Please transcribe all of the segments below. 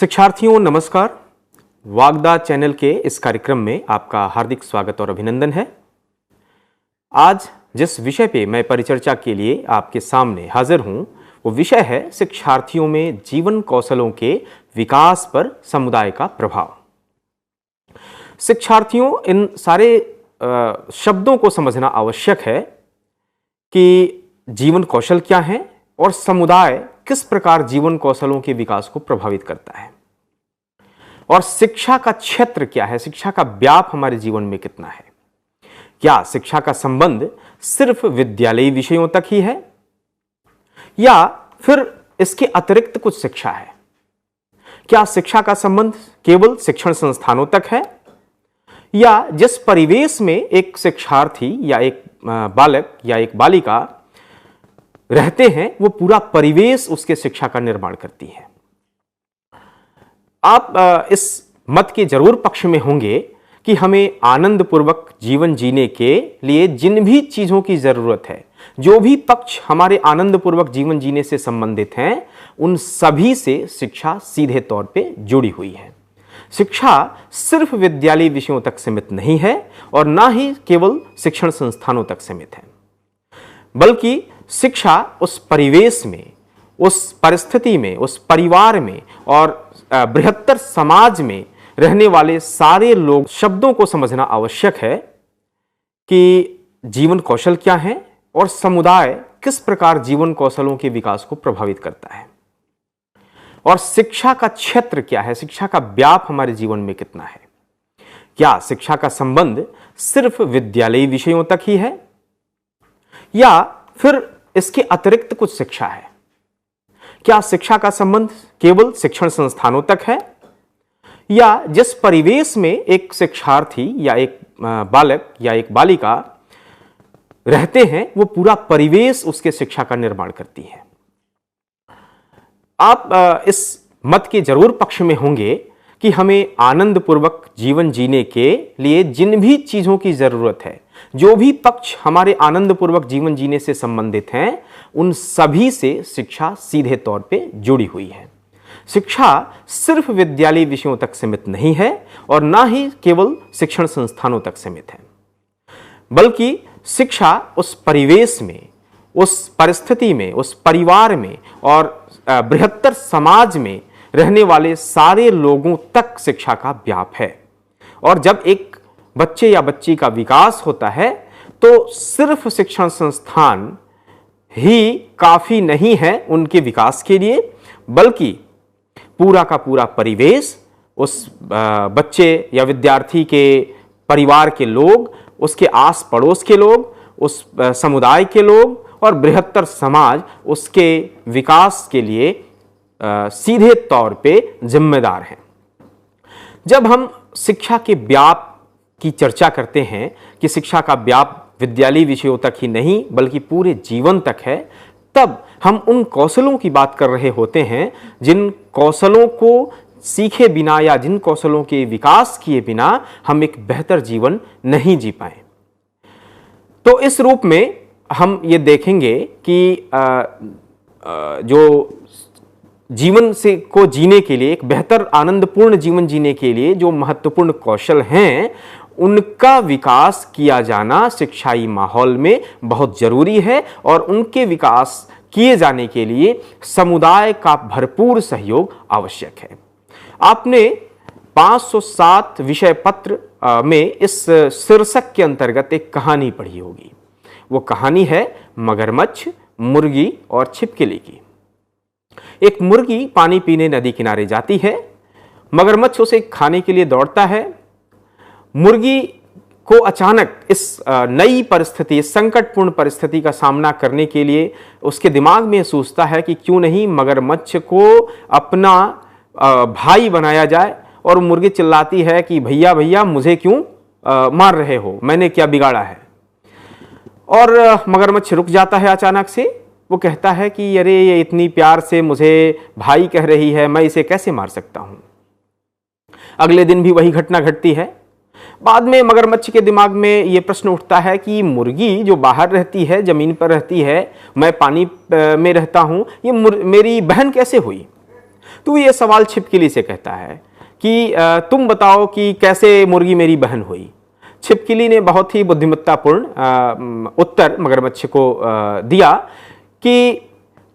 शिक्षार्थियों नमस्कार। वागदा चैनल के इस कार्यक्रम में आपका हार्दिक स्वागत और अभिनंदन है। आज जिस विषय पे मैं परिचर्चा के लिए आपके सामने हाजिर हूं वो विषय है शिक्षार्थियों में जीवन कौशलों के विकास पर समुदाय का प्रभाव। शिक्षार्थियों, इन सारे शब्दों को समझना आवश्यक है कि जीवन कौशल क्या है और समुदाय किस प्रकार जीवन कौशलों के विकास को प्रभावित करता है, और शिक्षा का क्षेत्र क्या है, शिक्षा का व्याप हमारे जीवन में कितना है। क्या शिक्षा का संबंध सिर्फ विद्यालयी विषयों तक ही है या फिर इसके अतिरिक्त कुछ शिक्षा है? क्या शिक्षा का संबंध केवल शिक्षण संस्थानों तक है या जिस परिवेश में एक शिक्षार्थी या एक बालक या एक बालिका रहते हैं वो पूरा परिवेश उसके शिक्षा का निर्माण करती है? आप इस मत के जरूर पक्ष में होंगे कि हमें आनंद पूर्वक जीवन जीने के लिए जिन भी चीजों की जरूरत है, जो भी पक्ष हमारे आनंद पूर्वक जीवन जीने से संबंधित हैं, उन सभी से शिक्षा सीधे तौर पे जुड़ी हुई है। शिक्षा सिर्फ विद्यालयी विषयों तक सीमित नहीं है और ना ही केवल शिक्षण संस्थानों तक सीमित है, बल्कि शिक्षा उस परिवेश में, उस परिस्थिति में, उस परिवार में और बृहत्तर समाज में रहने वाले सारे लोग। शब्दों को समझना आवश्यक है कि जीवन कौशल क्या है और समुदाय किस प्रकार जीवन कौशलों के विकास को प्रभावित करता है, और शिक्षा का क्षेत्र क्या है, शिक्षा का व्याप हमारे जीवन में कितना है। क्या शिक्षा का संबंध सिर्फ विद्यालयी विषयों तक ही है या फिर इसके अतिरिक्त कुछ शिक्षा है? क्या शिक्षा का संबंध केवल शिक्षण संस्थानों तक है या जिस परिवेश में एक शिक्षार्थी या एक बालक या एक बालिका रहते हैं वो पूरा परिवेश उसके शिक्षा का निर्माण करती है? आप इस मत के जरूर पक्ष में होंगे कि हमें आनंद पूर्वक जीवन जीने के लिए जिन भी चीजों की जरूरत है, जो भी पक्ष हमारे आनंद पूर्वक जीवन जीने से संबंधित हैं, उन सभी से शिक्षा सीधे तौर पे जुड़ी हुई है। शिक्षा सिर्फ विद्यालयी विषयों तक सीमित नहीं है और ना ही केवल शिक्षण संस्थानों तक सीमित है, बल्कि शिक्षा उस परिवेश में, उस परिस्थिति में, उस परिवार में और बृहत्तर समाज में रहने वाले सारे लोगों तक शिक्षा का व्याप है। और जब एक बच्चे या बच्ची का विकास होता है तो सिर्फ शिक्षण संस्थान ही काफी नहीं है उनके विकास के लिए, बल्कि पूरा का पूरा परिवेश, उस बच्चे या विद्यार्थी के परिवार के लोग, उसके आस पड़ोस के लोग, उस समुदाय के लोग और बृहत्तर समाज उसके विकास के लिए सीधे तौर पे जिम्मेदार हैं। जब हम शिक्षा के व्याप की चर्चा करते हैं कि शिक्षा का व्याप विद्यालयी विषयों तक ही नहीं बल्कि पूरे जीवन तक है, तब हम उन कौशलों की बात कर रहे होते हैं जिन कौशलों को सीखे बिना या जिन कौशलों के विकास किए बिना हम एक बेहतर जीवन नहीं जी पाए। तो इस रूप में हम ये देखेंगे कि जो जीवन से को जीने के लिए, एक बेहतर आनंदपूर्ण जीवन जीने के लिए जो महत्वपूर्ण कौशल हैं, उनका विकास किया जाना शिक्षाई माहौल में बहुत जरूरी है और उनके विकास किए जाने के लिए समुदाय का भरपूर सहयोग आवश्यक है। आपने 507 विषय पत्र में इस शीर्षक के अंतर्गत एक कहानी पढ़ी होगी। वो कहानी है मगरमच्छ, मुर्गी और छिपकली की। एक मुर्गी पानी पीने नदी किनारे जाती है। मगरमच्छ उसे खाने के लिए दौड़ता है। मुर्गी को अचानक इस नई परिस्थिति, संकटपूर्ण परिस्थिति का सामना करने के लिए उसके दिमाग में सूझता है कि क्यों नहीं मगरमच्छ को अपना भाई बनाया जाए, और मुर्गी चिल्लाती है कि भैया भैया मुझे क्यों मार रहे हो, मैंने क्या बिगाड़ा है। और मगरमच्छ रुक जाता है अचानक से। वो कहता है कि अरे ये इतनी प्यार से मुझे भाई कह रही है, मैं इसे कैसे मार सकता हूं। अगले दिन भी वही घटना घटती है। बाद में मगरमच्छ के दिमाग में ये प्रश्न उठता है कि मुर्गी जो बाहर रहती है, जमीन पर रहती है, मैं पानी में रहता हूं, ये मेरी बहन कैसे हुई। तो ये सवाल छिपकली से कहता है कि तुम बताओ कि कैसे मुर्गी मेरी बहन हुई। छिपकली ने बहुत ही बुद्धिमत्तापूर्ण उत्तर मगरमच्छ को दिया कि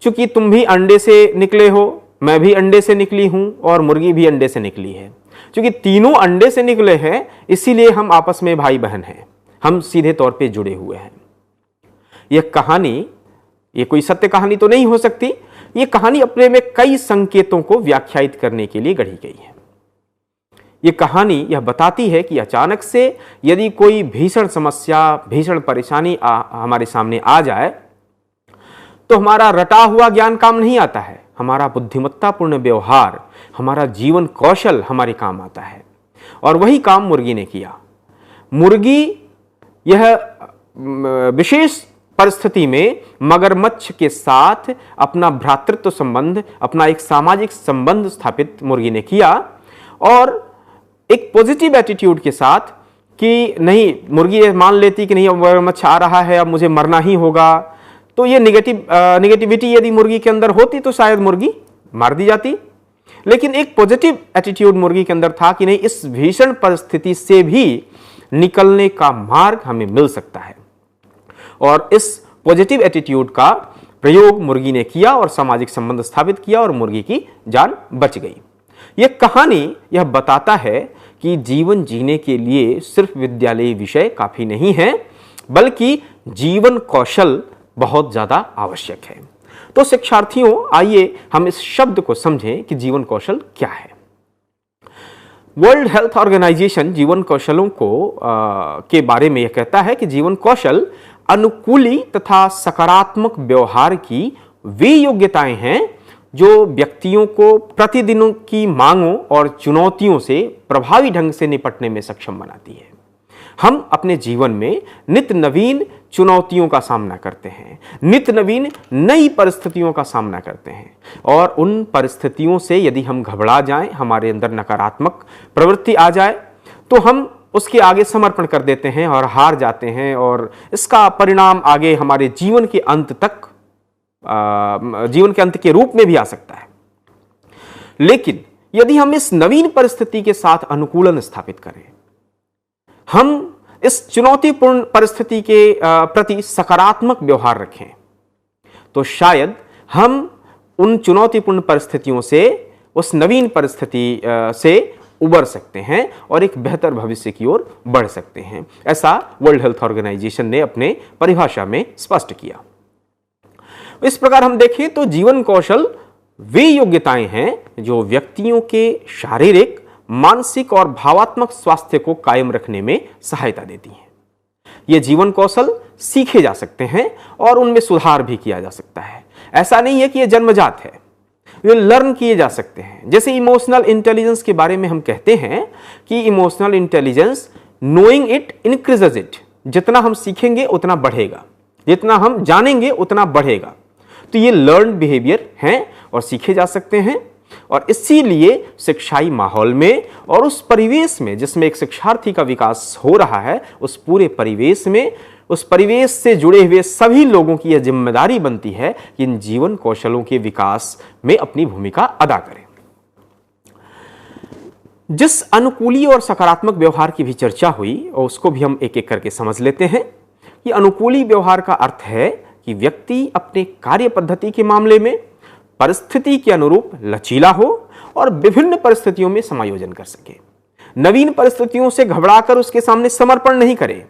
चूंकि तुम भी अंडे से निकले हो, मैं भी अंडे से निकली हूं और मुर्गी भी अंडे से निकली है। क्योंकि तीनों अंडे से निकले हैं इसीलिए हम आपस में भाई बहन हैं, हम सीधे तौर पे जुड़े हुए हैं। यह कहानी, ये कोई सत्य कहानी तो नहीं हो सकती, यह कहानी अपने में कई संकेतों को व्याख्यायित करने के लिए गढ़ी गई है। यह कहानी यह बताती है कि अचानक से यदि कोई भीषण समस्या, भीषण परेशानी हमारे सामने आ जाए तो हमारा रटा हुआ ज्ञान काम नहीं आता है, हमारा बुद्धिमत्तापूर्ण व्यवहार, हमारा जीवन कौशल हमारे काम आता है। और वही काम मुर्गी ने किया। मुर्गी यह विशेष परिस्थिति में मगरमच्छ के साथ अपना भ्रातृत्व संबंध, अपना एक सामाजिक संबंध स्थापित मुर्गी ने किया और एक पॉजिटिव एटीट्यूड के साथ कि नहीं, मुर्गी ये मान लेती कि नहीं अब मगरमच्छ आ रहा है, अब मुझे मरना ही होगा, तो ये नेगेटिविटी यदि मुर्गी के अंदर होती तो शायद मुर्गी मार दी जाती। लेकिन एक पॉजिटिव एटीट्यूड मुर्गी के अंदर था कि नहीं, इस भीषण परिस्थिति से भी निकलने का मार्ग हमें मिल सकता है। और इस पॉजिटिव एटीट्यूड का प्रयोग मुर्गी ने किया और सामाजिक संबंध स्थापित किया और मुर्गी की जान बच गई। यह कहानी यह बताता है कि जीवन जीने के लिए सिर्फ विद्यालयी विषय काफी नहीं है, बल्कि जीवन कौशल बहुत ज्यादा आवश्यक है। तो शिक्षार्थियों, आइए हम इस शब्द को समझें कि जीवन कौशल क्या है। वर्ल्ड हेल्थ ऑर्गेनाइजेशन जीवन कौशलों को के बारे में यह कहता है कि जीवन कौशल अनुकूली तथा सकारात्मक व्यवहार की वे योग्यताएं हैं जो व्यक्तियों को प्रतिदिनों की मांगों और चुनौतियों से प्रभावी ढंग से निपटने में सक्षम बनाती है। हम अपने जीवन में नित्य नवीन चुनौतियों का सामना करते हैं, नित्य नवीन नई परिस्थितियों का सामना करते हैं और उन परिस्थितियों से यदि हम घबरा जाएं, हमारे अंदर नकारात्मक प्रवृत्ति आ जाए तो हम उसके आगे समर्पण कर देते हैं और हार जाते हैं और इसका परिणाम आगे हमारे जीवन के अंत तक, जीवन के अंत के रूप में भी आ सकता है। लेकिन यदि हम इस नवीन परिस्थिति के साथ अनुकूलन स्थापित करें, हम इस चुनौतीपूर्ण परिस्थिति के प्रति सकारात्मक व्यवहार रखें, तो शायद हम उन चुनौतीपूर्ण परिस्थितियों से, उस नवीन परिस्थिति से उबर सकते हैं और एक बेहतर भविष्य की ओर बढ़ सकते हैं। ऐसा वर्ल्ड हेल्थ ऑर्गेनाइजेशन ने अपने परिभाषा में स्पष्ट किया। इस प्रकार हम देखें तो जीवन कौशल वे योग्यताएं हैं जो व्यक्तियों के शारीरिक, मानसिक और भावात्मक स्वास्थ्य को कायम रखने में सहायता देती हैं। ये जीवन कौशल सीखे जा सकते हैं और उनमें सुधार भी किया जा सकता है। ऐसा नहीं है कि ये जन्मजात है, ये लर्न किए जा सकते हैं। जैसे इमोशनल इंटेलिजेंस के बारे में हम कहते हैं कि emotional intelligence, knowing it increases it. जितना हम सीखेंगे उतना बढ़ेगा, जितना हम जानेंगे उतना बढ़ेगा। तो ये लर्न बिहेवियर हैं और सीखे जा सकते हैं और इसीलिए शिक्षाई माहौल में और उस परिवेश में जिसमें एक शिक्षार्थी का विकास हो रहा है, उस पूरे परिवेश में, उस परिवेश से जुड़े हुए सभी लोगों की यह जिम्मेदारी बनती है कि इन जीवन कौशलों के विकास में अपनी भूमिका अदा करें। जिस अनुकूली और सकारात्मक व्यवहार की भी चर्चा हुई और उसको भी हम एक एक करके समझ लेते हैं। कि अनुकूली व्यवहार का अर्थ है कि व्यक्ति अपने कार्य पद्धति के मामले में परिस्थिति के अनुरूप लचीला हो और विभिन्न परिस्थितियों में समायोजन कर सके। नवीन परिस्थितियों से घबराकर उसके सामने समर्पण नहीं करे।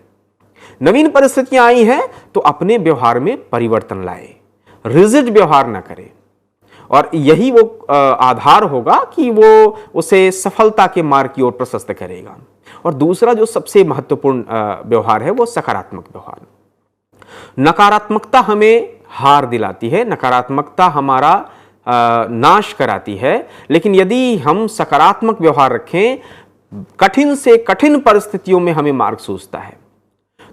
नवीन परिस्थितियां आई हैं तो अपने व्यवहार में परिवर्तन लाए, रिजिड व्यवहार ना करे और यही वो आधार होगा कि वो उसे सफलता के मार्ग की ओर प्रशस्त करेगा। और दूसरा जो सबसे महत्वपूर्ण व्यवहार है वो सकारात्मक व्यवहार। नकारात्मकता हमें हार दिलाती है, नकारात्मकता हमारा नाश कराती है। लेकिन यदि हम सकारात्मक व्यवहार रखें, कठिन से कठिन परिस्थितियों में हमें मार्ग सूझता है।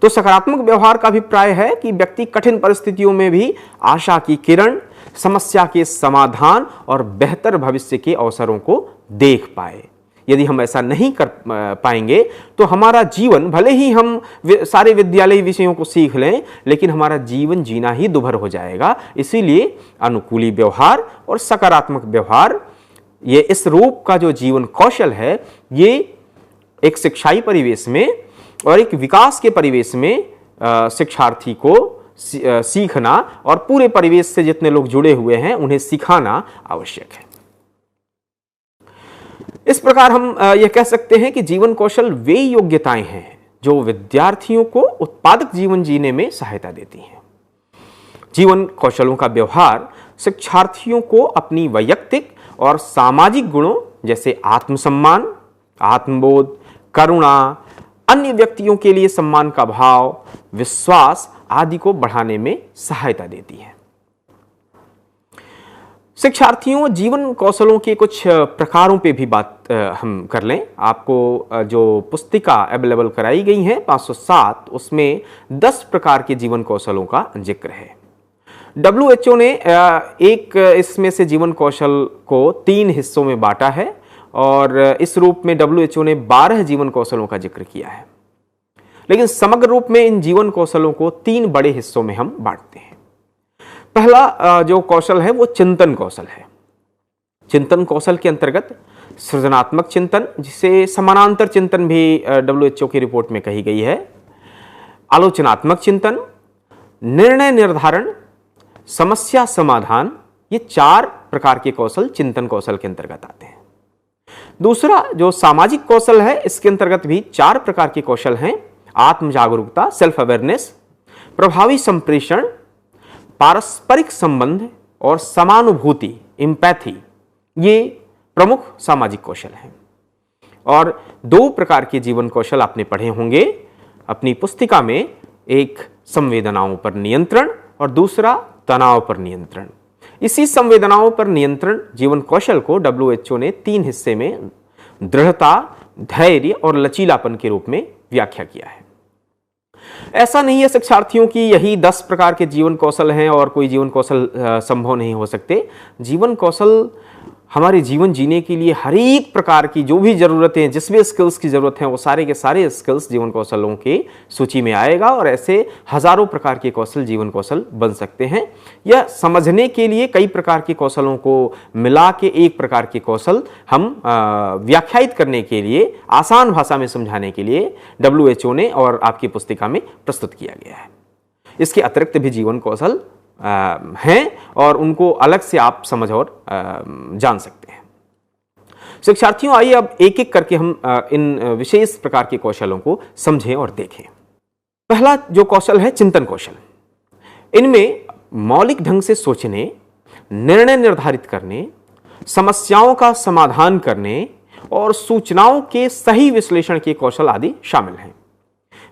तो सकारात्मक व्यवहार का अभिप्राय है कि व्यक्ति कठिन परिस्थितियों में भी आशा की किरण, समस्या के समाधान और बेहतर भविष्य के अवसरों को देख पाए। यदि हम ऐसा नहीं कर पाएंगे तो हमारा जीवन, भले ही हम सारे विद्यालयी विषयों को सीख लें, लेकिन हमारा जीवन जीना ही दुभर हो जाएगा। इसीलिए अनुकूली व्यवहार और सकारात्मक व्यवहार ये इस रूप का जो जीवन कौशल है, ये एक शिक्षाई परिवेश में और एक विकास के परिवेश में शिक्षार्थी को सीखना और पूरे परिवेश से जितने लोग जुड़े हुए हैं उन्हें सिखाना आवश्यक है। इस प्रकार हम यह कह सकते हैं कि जीवन कौशल वे योग्यताएं हैं जो विद्यार्थियों को उत्पादक जीवन जीने में सहायता देती हैं। जीवन कौशलों का व्यवहार शिक्षार्थियों को अपनी वैयक्तिक और सामाजिक गुणों जैसे आत्मसम्मान, आत्मबोध, करुणा, अन्य व्यक्तियों के लिए सम्मान का भाव, विश्वास आदि को बढ़ाने में सहायता देती है। शिक्षार्थियों, जीवन कौशलों के कुछ प्रकारों पे भी बात हम कर लें। आपको जो पुस्तिका अवेलेबल कराई गई है 507, उसमें 10 प्रकार के जीवन कौशलों का जिक्र है। WHO ने एक इसमें से जीवन कौशल को 3 हिस्सों में बांटा है और इस रूप में WHO ने 12 जीवन कौशलों का जिक्र किया है। लेकिन समग्र रूप में इन जीवन कौशलों को 3 बड़े हिस्सों में हम बांटते हैं। पहला जो कौशल है वो चिंतन कौशल है। चिंतन कौशल के अंतर्गत सृजनात्मक चिंतन, जिसे समानांतर चिंतन भी WHO की रिपोर्ट में कही गई है, आलोचनात्मक चिंतन, निर्णय निर्धारण, समस्या समाधान, ये 4 प्रकार के कौशल चिंतन कौशल के अंतर्गत आते हैं। दूसरा जो सामाजिक कौशल है, इसके अंतर्गत भी 4 प्रकार के कौशल हैं। आत्म जागरूकता, सेल्फ अवेयरनेस, प्रभावी संप्रेषण, पारस्परिक संबंध और समानुभूति, एम्पैथी, ये प्रमुख सामाजिक कौशल हैं। और 2 प्रकार के जीवन कौशल आपने पढ़े होंगे अपनी पुस्तिका में, एक संवेदनाओं पर नियंत्रण और दूसरा तनाव पर नियंत्रण। इसी संवेदनाओं पर नियंत्रण जीवन कौशल को WHO ने 3 हिस्से में दृढ़ता, धैर्य और लचीलापन के रूप में व्याख्या किया है। ऐसा नहीं है शिक्षार्थियों की यही 10 प्रकार के जीवन कौशल हैं और कोई जीवन कौशल संभव नहीं हो सकते। जीवन कौशल हमारे जीवन जीने के लिए हर एक प्रकार की जो भी जरूरतें, जिस भी स्किल्स की जरूरत है, वो सारे के सारे स्किल्स जीवन कौशलों के सूची में आएगा और ऐसे हजारों प्रकार के कौशल जीवन कौशल बन सकते हैं। यह समझने के लिए कई प्रकार के कौशलों को मिला के एक प्रकार के कौशल हम व्याख्यायित करने के लिए, आसान भाषा में समझाने के लिए WHO ने और आपकी पुस्तिका में प्रस्तुत किया गया है। इसके अतिरिक्त भी जीवन कौशल हैं और उनको अलग से आप समझ और जान सकते हैं। शिक्षार्थियों, आइए अब एक एक करके हम इन विशेष प्रकार के कौशलों को समझें और देखें। पहला जो कौशल है चिंतन कौशल। इनमें मौलिक ढंग से सोचने, निर्णय निर्धारित करने, समस्याओं का समाधान करने और सूचनाओं के सही विश्लेषण के कौशल आदि शामिल हैं।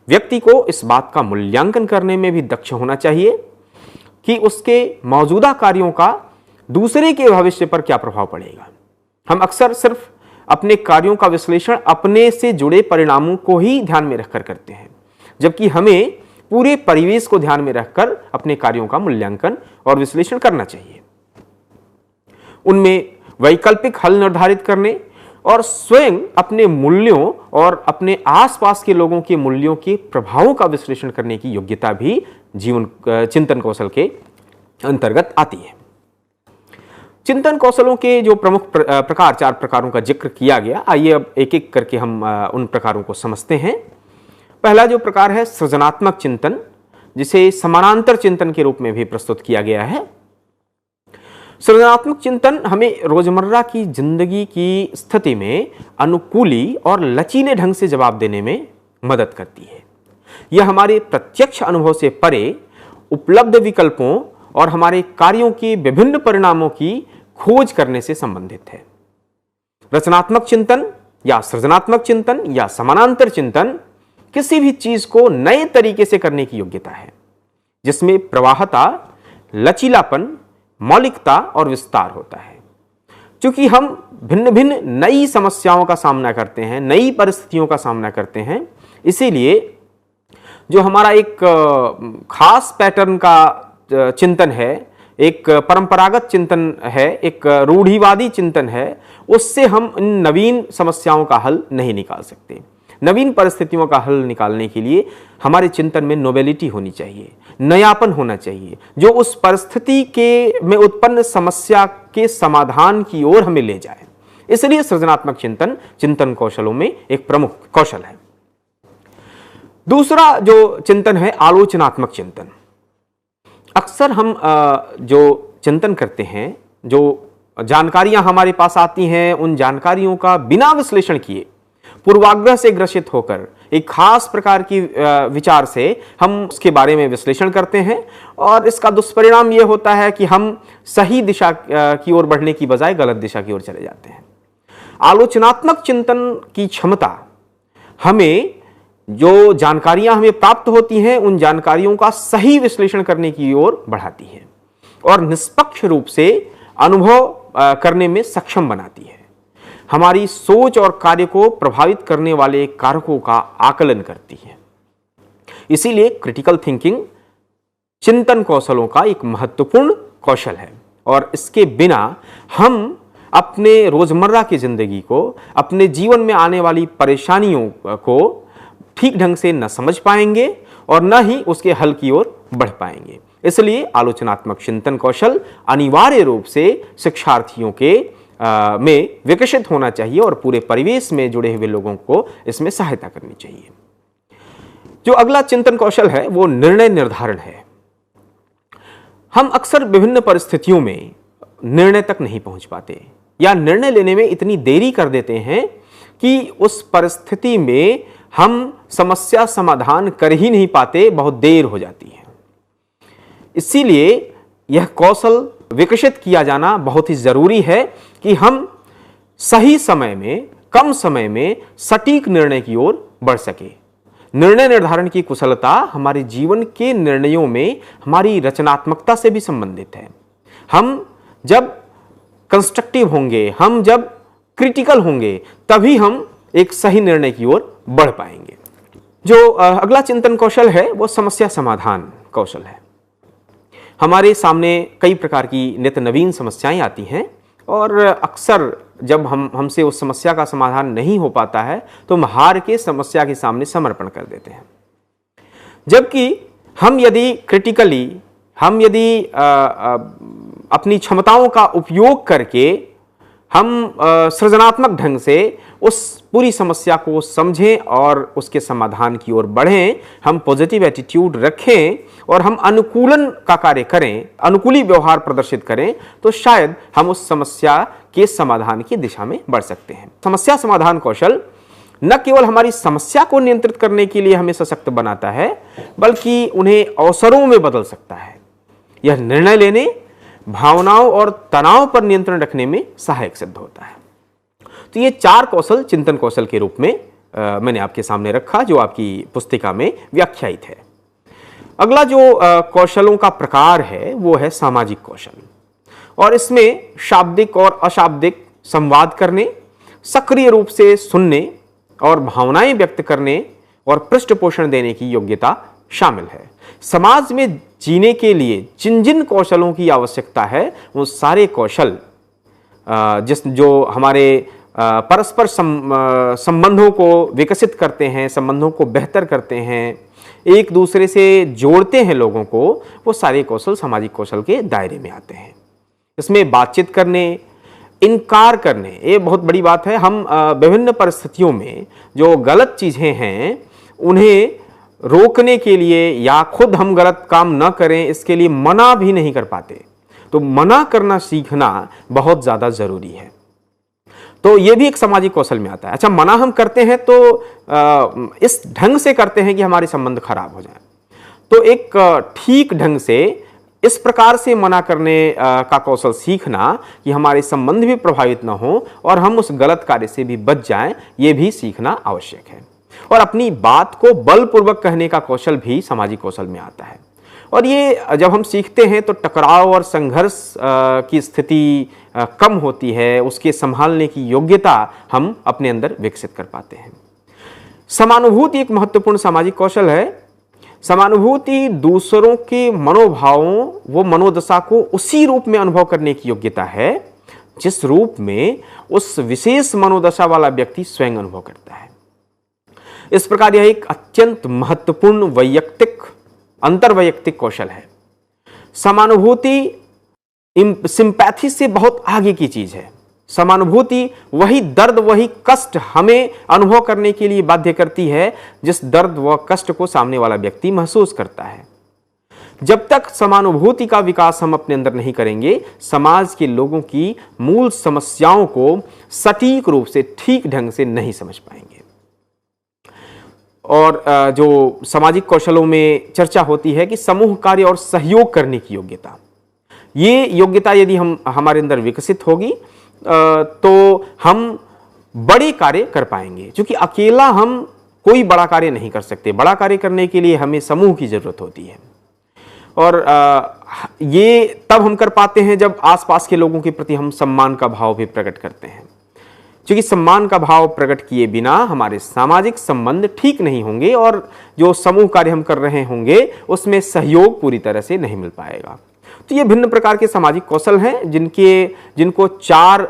व्यक्ति को इस बात का मूल्यांकन करने में भी दक्ष होना चाहिए कि उसके मौजूदा कार्यों का दूसरे के भविष्य पर क्या प्रभाव पड़ेगा। हम अक्सर सिर्फ अपने कार्यों का विश्लेषण अपने से जुड़े परिणामों को ही ध्यान में रखकर करते हैं, जबकि हमें पूरे परिवेश को ध्यान में रखकर अपने कार्यों का मूल्यांकन और विश्लेषण करना चाहिए। उनमें वैकल्पिक हल निर्धारित करने और स्वयं अपने मूल्यों और अपने आसपास के लोगों के मूल्यों के प्रभावों का विश्लेषण करने की योग्यता भी चिंतन कौशल के अंतर्गत आती है। चिंतन कौशलों के जो प्रमुख प्रकार, 4 प्रकारों का जिक्र किया गया, आइए अब एक एक करके हम उन प्रकारों को समझते हैं। पहला जो प्रकार है सृजनात्मक चिंतन, जिसे समानांतर चिंतन के रूप में भी प्रस्तुत किया गया है। सृजनात्मक चिंतन हमें रोजमर्रा की जिंदगी की स्थिति में अनुकूली और लचीले ढंग से जवाब देने में मदद करती है। यह हमारे प्रत्यक्ष अनुभव से परे उपलब्ध विकल्पों और हमारे कार्यों के विभिन्न परिणामों की खोज करने से संबंधित है। रचनात्मक चिंतन या सृजनात्मक चिंतन या समानांतर चिंतन किसी भी चीज को नए तरीके से करने की योग्यता है, जिसमें प्रवाहता, लचीलापन, मौलिकता और विस्तार होता है। क्योंकि हम भिन्न भिन्न नई समस्याओं का सामना करते हैं, नई परिस्थितियों का सामना करते हैं, इसीलिए जो हमारा एक खास पैटर्न का चिंतन है, एक परंपरागत चिंतन है, एक रूढ़िवादी चिंतन है, उससे हम इन नवीन समस्याओं का हल नहीं निकाल सकते। नवीन परिस्थितियों का हल निकालने के लिए हमारे चिंतन में नोवेलिटी होनी चाहिए, नयापन होना चाहिए, जो उस परिस्थिति के में उत्पन्न समस्या के समाधान की ओर हमें ले जाए। इसलिए सृजनात्मक चिंतन चिंतन कौशलों में एक प्रमुख कौशल है। दूसरा जो चिंतन है आलोचनात्मक चिंतन। अक्सर हम जो चिंतन करते हैं, जो जानकारियां हमारे पास आती हैं, उन जानकारियों का बिना विश्लेषण किए पूर्वाग्रह से ग्रसित होकर एक खास प्रकार की विचार से हम उसके बारे में विश्लेषण करते हैं और इसका दुष्परिणाम यह होता है कि हम सही दिशा की ओर बढ़ने की बजाय गलत दिशा की ओर चले जाते हैं। आलोचनात्मक चिंतन की क्षमता हमें जो जानकारियां हमें प्राप्त होती हैं उन जानकारियों का सही विश्लेषण करने की ओर बढ़ाती है और निष्पक्ष रूप से अनुभव करने में सक्षम बनाती है। हमारी सोच और कार्य को प्रभावित करने वाले कारकों का आकलन करती है। इसीलिए क्रिटिकल थिंकिंग चिंतन कौशलों का एक महत्वपूर्ण कौशल है और इसके बिना हम अपने रोजमर्रा की जिंदगी को, अपने जीवन में आने वाली परेशानियों को ठीक ढंग से न समझ पाएंगे और न ही उसके हल की ओर बढ़ पाएंगे। इसलिए आलोचनात्मक चिंतन कौशल अनिवार्य रूप से शिक्षार्थियों के में विकसित होना चाहिए और पूरे परिवेश में जुड़े हुए लोगों को इसमें सहायता करनी चाहिए। जो अगला चिंतन कौशल है वो निर्णय निर्धारण है। हम अक्सर विभिन्न परिस्थितियों में निर्णय तक नहीं पहुंच पाते या निर्णय लेने में इतनी देरी कर देते हैं कि उस परिस्थिति में हम समस्या समाधान कर ही नहीं पाते, बहुत देर हो जाती है। इसीलिए यह कौशल विकसित किया जाना बहुत ही जरूरी है कि हम सही समय में, कम समय में सटीक निर्णय की ओर बढ़ सके। निर्णय निर्धारण की कुशलता हमारे जीवन के निर्णयों में हमारी रचनात्मकता से भी संबंधित है। हम जब कंस्ट्रक्टिव होंगे, हम जब क्रिटिकल होंगे, तभी हम एक सही निर्णय की ओर बढ़ पाएंगे। जो अगला चिंतन कौशल है वो समस्या समाधान कौशल है। हमारे सामने कई प्रकार की नित्य नवीन समस्याएं आती हैं और अक्सर जब हमसे उस समस्या का समाधान नहीं हो पाता है तो हम हार के समस्या के सामने समर्पण कर देते हैं। जबकि हम यदि क्रिटिकली, हम यदि अपनी क्षमताओं का उपयोग करके हम सृजनात्मक ढंग से उस पूरी समस्या को समझें और उसके समाधान की ओर बढ़ें, हम पॉजिटिव एटीट्यूड रखें और हम अनुकूलन का कार्य करें, अनुकूली व्यवहार प्रदर्शित करें, तो शायद हम उस समस्या के समाधान की दिशा में बढ़ सकते हैं। समस्या समाधान कौशल न केवल हमारी समस्या को नियंत्रित करने के लिए हमें सशक्त बनाता है, बल्कि उन्हें अवसरों में बदल सकता है। यह निर्णय लेने, भावनाओं और तनाव पर नियंत्रण रखने में सहायक सिद्ध होता है। तो ये 4 कौशल चिंतन कौशल के रूप में मैंने आपके सामने रखा, जो आपकी पुस्तिका में व्याख्यायित है। अगला जो कौशलों का प्रकार है वो है सामाजिक कौशल, और इसमें शाब्दिक और अशाब्दिक संवाद करने, सक्रिय रूप से सुनने और भावनाएं व्यक्त करने और पृष्ठपोषण देने की योग्यता शामिल है। समाज में जीने के लिए जिन जिन कौशलों की आवश्यकता है वो सारे कौशल जो हमारे परस्पर संबंधों को विकसित करते हैं, संबंधों को बेहतर करते हैं, एक दूसरे से जोड़ते हैं लोगों को, वो सारे कौशल सामाजिक कौशल के दायरे में आते हैं। इसमें बातचीत करने, इनकार करने, ये बहुत बड़ी बात है। हम विभिन्न परिस्थितियों में जो गलत चीज़ें हैं उन्हें रोकने के लिए या खुद हम गलत काम न करें इसके लिए मना भी नहीं कर पाते। तो मना करना सीखना बहुत ज़्यादा ज़रूरी है। तो ये भी एक सामाजिक कौशल में आता है। अच्छा, मना हम करते हैं तो इस ढंग से करते हैं कि हमारे संबंध खराब हो जाए। तो एक ठीक ढंग से इस प्रकार से मना करने का कौशल सीखना कि हमारे संबंध भी प्रभावित ना हो और हम उस गलत कार्य से भी बच जाएं, ये भी सीखना आवश्यक है। और अपनी बात को बलपूर्वक कहने का कौशल भी सामाजिक कौशल में आता है। और ये जब हम सीखते हैं तो टकराव और संघर्ष की स्थिति कम होती है, उसके संभालने की योग्यता हम अपने अंदर विकसित कर पाते हैं। समानुभूति एक महत्वपूर्ण सामाजिक कौशल है। समानुभूति दूसरों के मनोभावों, वो मनोदशा को उसी रूप में अनुभव करने की योग्यता है जिस रूप में उस विशेष मनोदशा वाला व्यक्ति स्वयं अनुभव करता है। इस प्रकार यह एक अत्यंत महत्वपूर्ण वैयक्तिक, अंतर्वैयक्तिक कौशल है। समानुभूति सिंपैथी से बहुत आगे की चीज है। समानुभूति वही दर्द, वही कष्ट हमें अनुभव करने के लिए बाध्य करती है जिस दर्द व कष्ट को सामने वाला व्यक्ति महसूस करता है। जब तक समानुभूति का विकास हम अपने अंदर नहीं करेंगे, समाज के लोगों की मूल समस्याओं को सटीक रूप से, ठीक ढंग से नहीं समझ पाएंगे। और जो सामाजिक कौशलों में चर्चा होती है कि समूह कार्य और सहयोग करने की योग्यता, ये योग्यता यदि हमारे अंदर विकसित होगी तो हम बड़े कार्य कर पाएंगे, क्योंकि अकेला हम कोई बड़ा कार्य नहीं कर सकते। बड़ा कार्य करने के लिए हमें समूह की जरूरत होती है, और ये तब हम कर पाते हैं जब आसपास के लोगों के प्रति हम सम्मान का भाव भी प्रकट करते हैं, क्योंकि सम्मान का भाव प्रकट किए बिना हमारे सामाजिक संबंध ठीक नहीं होंगे और जो समूह कार्य हम कर रहे होंगे उसमें सहयोग पूरी तरह से नहीं मिल पाएगा। तो ये भिन्न प्रकार के सामाजिक कौशल हैं जिनको 4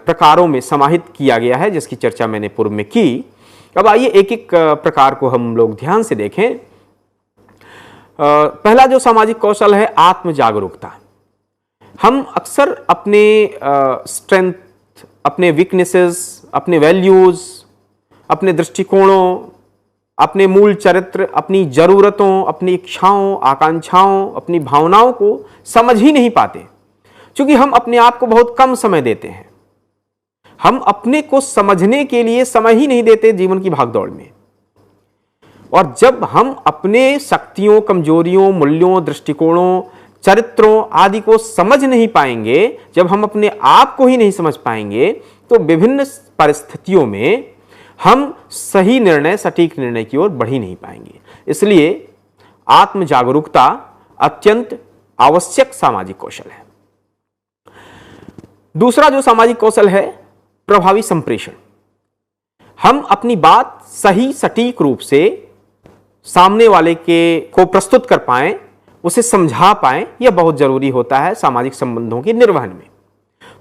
प्रकारों में समाहित किया गया है, जिसकी चर्चा मैंने पूर्व में की। अब आइए एक एक प्रकार को हम लोग ध्यान से देखें। पहला जो सामाजिक कौशल है, आत्म जागरूकता। हम अक्सर अपने स्ट्रेंथ, अपने वीकनेसेस, अपने वैल्यूज, अपने दृष्टिकोणों, अपने मूल चरित्र, अपनी जरूरतों, अपनी इच्छाओं, आकांक्षाओं, अपनी भावनाओं को समझ ही नहीं पाते, क्योंकि हम अपने आप को बहुत कम समय देते हैं। हम अपने को समझने के लिए समय ही नहीं देते जीवन की भागदौड़ में। और जब हम अपने शक्तियों, कमजोरियों, मूल्यों, दृष्टिकोणों, चरित्रों आदि को समझ नहीं पाएंगे, जब हम अपने आप को ही नहीं समझ पाएंगे, तो विभिन्न परिस्थितियों में हम सही निर्णय, सटीक निर्णय की ओर बढ़ ही नहीं पाएंगे। इसलिए आत्म जागरूकता अत्यंत आवश्यक सामाजिक कौशल है। दूसरा जो सामाजिक कौशल है, प्रभावी संप्रेषण। हम अपनी बात सही, सटीक रूप से सामने वाले को प्रस्तुत कर पाएं, उसे समझा पाएं, यह बहुत जरूरी होता है सामाजिक संबंधों के निर्वहन में।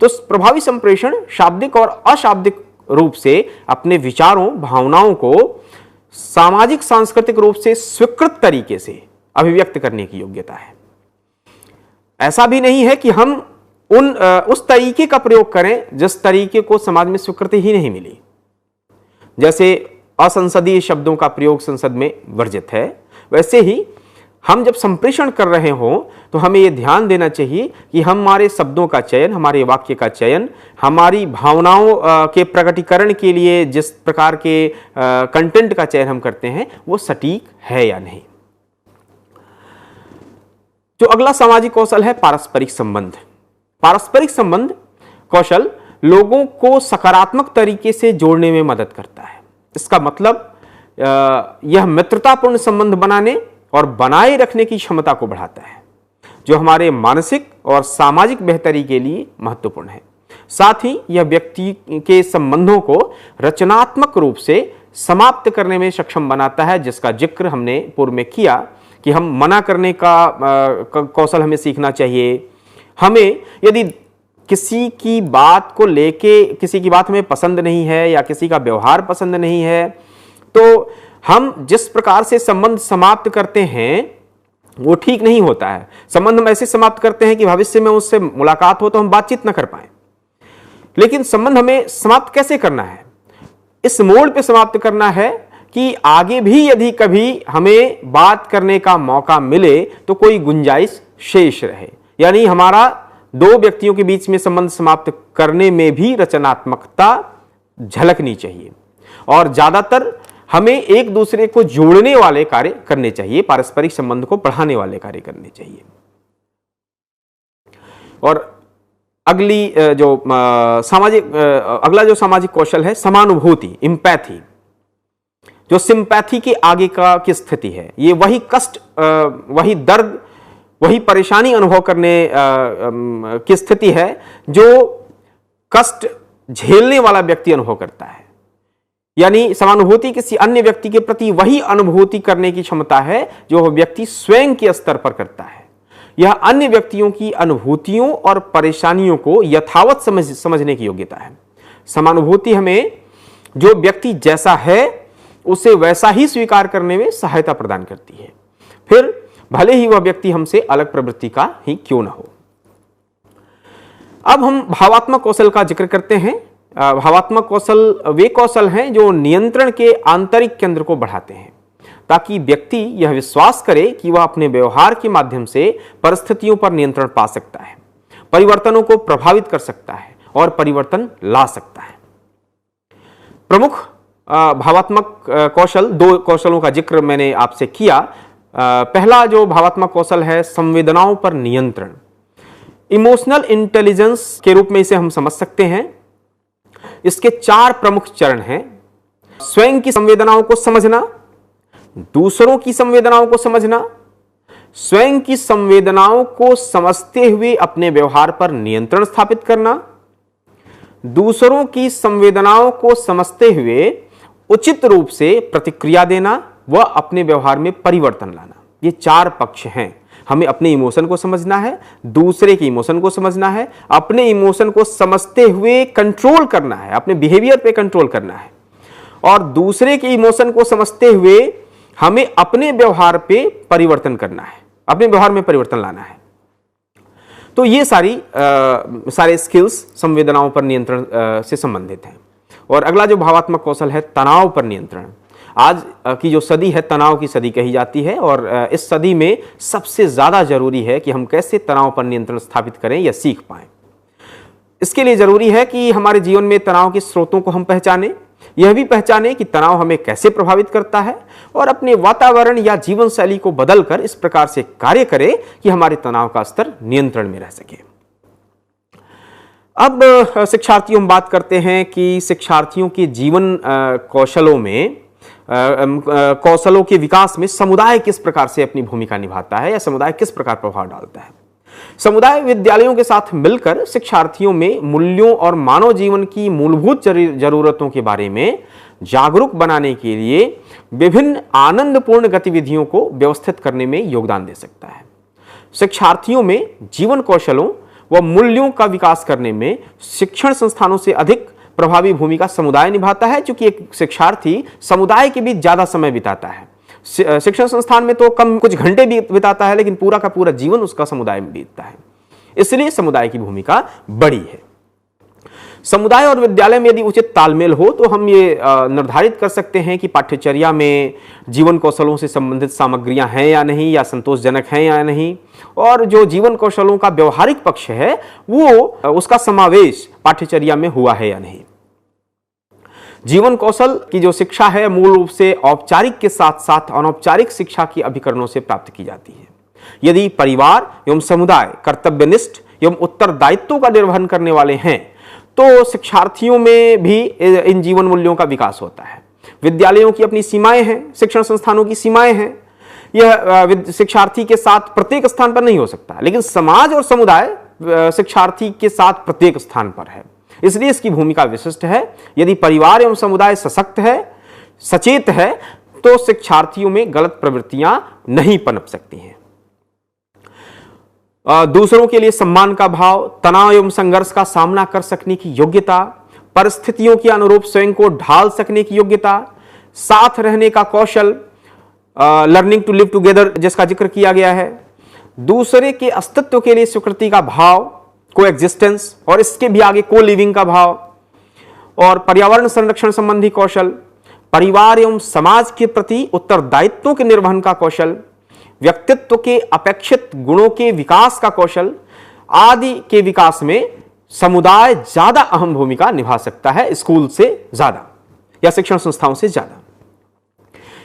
तो प्रभावी संप्रेषण शाब्दिक और अशाब्दिक रूप से अपने विचारों, भावनाओं को सामाजिक सांस्कृतिक रूप से स्वीकृत तरीके से अभिव्यक्त करने की योग्यता है। ऐसा भी नहीं है कि हम उस तरीके का प्रयोग करें जिस तरीके को समाज में स्वीकृति ही नहीं मिली। जैसे असंसदीय शब्दों का प्रयोग संसद में वर्जित है, वैसे ही हम जब संप्रेषण कर रहे हों तो हमें यह ध्यान देना चाहिए कि हमारे शब्दों का चयन, हमारे वाक्य का चयन, हमारी भावनाओं के प्रकटीकरण के लिए जिस प्रकार के कंटेंट का चयन हम करते हैं वो सटीक है या नहीं। जो अगला सामाजिक कौशल है, पारस्परिक संबंध। पारस्परिक संबंध कौशल लोगों को सकारात्मक तरीके से जोड़ने में मदद करता है। इसका मतलब यह मित्रतापूर्ण संबंध बनाने और बनाए रखने की क्षमता को बढ़ाता है, जो हमारे मानसिक और सामाजिक बेहतरी के लिए महत्वपूर्ण है। साथ ही यह व्यक्ति के संबंधों को रचनात्मक रूप से समाप्त करने में सक्षम बनाता है, जिसका जिक्र हमने पूर्व में किया कि हम मना करने का कौशल हमें सीखना चाहिए। हमें यदि किसी की बात को लेके, किसी की बात हमें पसंद नहीं है या किसी का व्यवहार पसंद नहीं है, तो हम जिस प्रकार से संबंध समाप्त करते हैं वो ठीक नहीं होता है। संबंध हम ऐसे समाप्त करते हैं कि भविष्य में उससे मुलाकात हो तो हम बातचीत न कर पाए। लेकिन संबंध हमें समाप्त कैसे करना है? इस मोड़ पे समाप्त करना है कि आगे भी यदि कभी हमें बात करने का मौका मिले तो कोई गुंजाइश शेष रहे, यानी हमारा 2 व्यक्तियों के बीच में संबंध समाप्त करने में भी रचनात्मकता झलकनी चाहिए और ज्यादातर हमें एक दूसरे को जोड़ने वाले कार्य करने चाहिए, पारस्परिक संबंध को बढ़ाने वाले कार्य करने चाहिए। और अगला जो सामाजिक कौशल है, समानुभूति, एम्पैथी। जो सिंपैथी के आगे की स्थिति है, ये वही कष्ट, वही दर्द, वही परेशानी अनुभव करने की स्थिति है जो कष्ट झेलने वाला व्यक्ति अनुभव करता है। यानी समानुभूति किसी अन्य व्यक्ति के प्रति वही अनुभूति करने की क्षमता है जो वह व्यक्ति स्वयं के स्तर पर करता है। यह अन्य व्यक्तियों की अनुभूतियों और परेशानियों को यथावत समझने की योग्यता है। समानुभूति हमें जो व्यक्ति जैसा है उसे वैसा ही स्वीकार करने में सहायता प्रदान करती है, फिर भले ही वह व्यक्ति हमसे अलग प्रवृत्ति का ही क्यों न हो। अब हम भावात्मक कौशल का जिक्र करते हैं। भावात्मक कौशल वे कौशल हैं जो नियंत्रण के आंतरिक केंद्र को बढ़ाते हैं, ताकि व्यक्ति यह विश्वास करे कि वह अपने व्यवहार के माध्यम से परिस्थितियों पर नियंत्रण पा सकता है, परिवर्तनों को प्रभावित कर सकता है और परिवर्तन ला सकता है। प्रमुख भावात्मक कौशल, दो कौशलों का जिक्र मैंने आपसे किया। पहला जो भावात्मक कौशल है, संवेदनाओं पर नियंत्रण, इमोशनल इंटेलिजेंस के रूप में इसे हम समझ सकते हैं। इसके 4 प्रमुख चरण हैं। स्वयं की संवेदनाओं को समझना, दूसरों की संवेदनाओं को समझना, स्वयं की संवेदनाओं को समझते हुए अपने व्यवहार पर नियंत्रण स्थापित करना, दूसरों की संवेदनाओं को समझते हुए उचित रूप से प्रतिक्रिया देना व अपने व्यवहार में परिवर्तन लाना। ये 4 पक्ष हैं। हमें अपने इमोशन को समझना है, दूसरे के इमोशन को समझना है, अपने इमोशन को समझते हुए कंट्रोल करना है, अपने बिहेवियर पे कंट्रोल करना है, और दूसरे के इमोशन को समझते हुए हमें अपने व्यवहार पे परिवर्तन करना है, अपने व्यवहार में परिवर्तन लाना है। तो ये सारे स्किल्स संवेदनाओं पर नियंत्रण से संबंधित हैं। और अगला जो भावात्मक कौशल है, तनाव पर नियंत्रण। आज की जो सदी है, तनाव की सदी कही जाती है, और इस सदी में सबसे ज्यादा जरूरी है कि हम कैसे तनाव पर नियंत्रण स्थापित करें या सीख पाएं। इसके लिए जरूरी है कि हमारे जीवन में तनाव के स्रोतों को हम पहचानें, यह भी पहचानें कि तनाव हमें कैसे प्रभावित करता है, और अपने वातावरण या जीवन शैली को बदलकर इस प्रकार से कार्य करें कि हमारे तनाव का स्तर नियंत्रण में रह सके। अब शिक्षार्थियों, हम बात करते हैं कि शिक्षार्थियों के जीवन कौशलों में, कौशलों के विकास में समुदाय किस प्रकार से अपनी भूमिका निभाता है या समुदाय किस प्रकार प्रभाव डालता है। समुदाय विद्यालयों के साथ मिलकर शिक्षार्थियों में मूल्यों और मानव जीवन की मूलभूत जरूरतों के बारे में जागरूक बनाने के लिए विभिन्न आनंदपूर्ण गतिविधियों को व्यवस्थित करने में योगदान दे सकता है। शिक्षार्थियों में जीवन कौशलों व मूल्यों का विकास करने में शिक्षण संस्थानों से अधिक प्रभावी भूमिका समुदाय निभाता है, क्योंकि एक शिक्षार्थी समुदाय के बीच ज्यादा समय बिताता है। शिक्षण संस्थान में तो कम कुछ घंटे बिताता है, लेकिन पूरा का पूरा जीवन उसका समुदाय में बीतता है। इसलिए समुदाय की भूमिका बड़ी है। समुदाय और विद्यालय में यदि उचित तालमेल हो तो हम ये निर्धारित कर सकते हैं कि पाठ्यचर्या में जीवन कौशलों से संबंधित सामग्रियां हैं या नहीं, या संतोषजनक हैं या नहीं, और जो जीवन कौशलों का व्यवहारिक पक्ष है वो उसका समावेश पाठ्यचर्या में हुआ है या नहीं। जीवन कौशल की जो शिक्षा है मूल रूप से औपचारिक के साथ साथ अनौपचारिक शिक्षा के अभिकरणों से प्राप्त की जाती है। यदि परिवार एवं समुदाय कर्तव्यनिष्ठ एवं उत्तरदायित्वों का निर्वहन करने वाले हैं तो शिक्षार्थियों में भी इन जीवन मूल्यों का विकास होता है। विद्यालयों की अपनी सीमाएं हैं, शिक्षण संस्थानों की सीमाएं हैं। यह शिक्षार्थी के साथ प्रत्येक स्थान पर नहीं हो सकता, लेकिन समाज और समुदाय शिक्षार्थी के साथ प्रत्येक स्थान पर है, इसलिए इसकी भूमिका विशिष्ट है। यदि परिवार एवं समुदाय सशक्त है, सचेत है, तो शिक्षार्थियों में गलत प्रवृत्तियां नहीं पनप सकती हैं। दूसरों के लिए सम्मान का भाव, तनाव एवं संघर्ष का सामना कर सकने की योग्यता, परिस्थितियों के अनुरूप स्वयं को ढाल सकने की योग्यता, साथ रहने का कौशल, लर्निंग टू लिव टुगेदर जिसका जिक्र किया गया है, दूसरे के अस्तित्व के लिए स्वीकृति का भाव, को एग्जिस्टेंस, और इसके भी आगे को लिविंग का भाव, और पर्यावरण संरक्षण संबंधी कौशल, परिवार एवं समाज के प्रति उत्तरदायित्वों के निर्वहन का कौशल, व्यक्तित्व के अपेक्षित गुणों के विकास का कौशल आदि के विकास में समुदाय ज्यादा अहम भूमिका निभा सकता है स्कूल से ज्यादा या शिक्षण संस्थाओं से ज्यादा।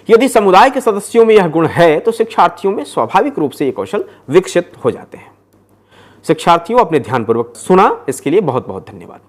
यदि समुदाय के सदस्यों में यह गुण है तो शिक्षार्थियों में स्वाभाविक रूप से ये कौशल विकसित हो जाते हैं। शिक्षार्थियों, अपने ध्यानपूर्वक सुना, इसके लिए बहुत बहुत धन्यवाद।